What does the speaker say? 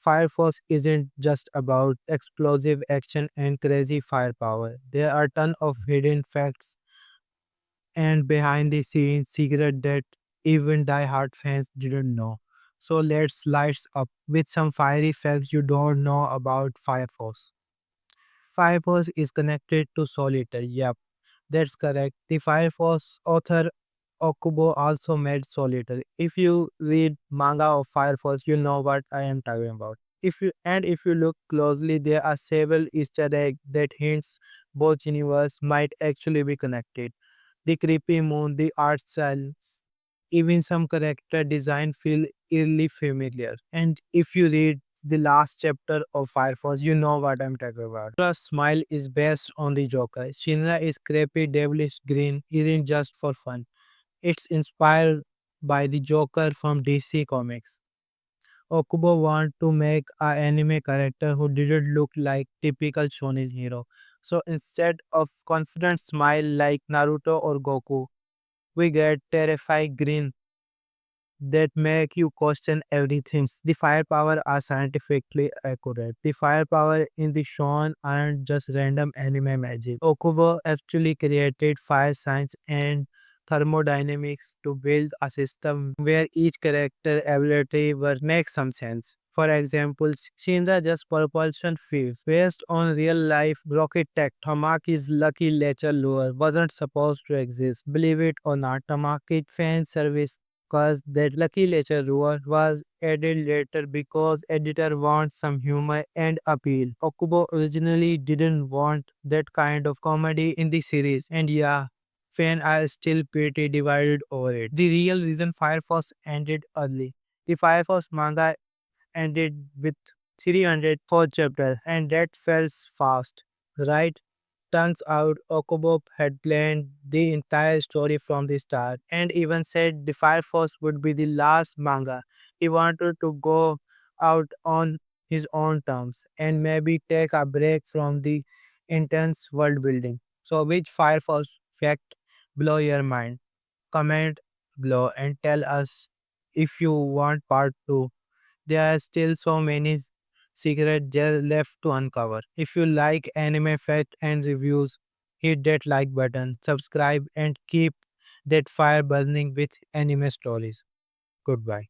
Fire Force isn't just about explosive action and crazy firepower. There are tons of hidden facts and behind the scenes secret that even die-hard fans didn't know. So let's lights up with some fiery facts you don't know about Fire Force. Fire Force is connected to Solitaire. Yep, that's correct. The Fire Force author Okubo also made Solitaire. If you read manga of Fire Force, you know what I am talking about. If you look closely, there are several Easter eggs that hints both universe might actually be connected. The creepy moon, the art style, even some character design feel eerily familiar. And if you read the last chapter of Fire Force, you know what I'm talking about. Plus, smile is based on the Joker. Shinra is creepy, devilish green, isn't just for fun. It's inspired by the Joker from DC Comics. Okubo want to make an anime character who didn't look like typical shonen hero. So instead of confident smile like Naruto or Goku, we get terrifying grin that make you question everything. The firepower are scientifically accurate. The firepower in the shown aren't just random anime magic. Okubo actually created fire science and thermodynamics to build a system where each character ability will make some sense. For example, Shinra just propulsion fields based on real life rocket tech. Tamaki's lucky laser lure wasn't supposed to exist. Believe it or not, Tamaki fan service cause that Lucky Later Roar was added later because editor wants some humor and appeal. Okubo originally didn't want that kind of comedy in the series, and yeah, fans are still pretty divided over it. The real reason Fire Force ended early. The Fire Force manga ended with 304 chapters, and that felt fast, right? Turns out Okubo had planned the entire story from the start and even said the Fire Force would be the last manga. He wanted to go out on his own terms and maybe take a break from the intense world building. So, which Fire Force fact blow your mind? Comment below and tell us if you want part 2. There are still so many secrets left to uncover. If you like anime facts and reviews, hit that like button, subscribe, and keep that fire burning with anime stories. Goodbye.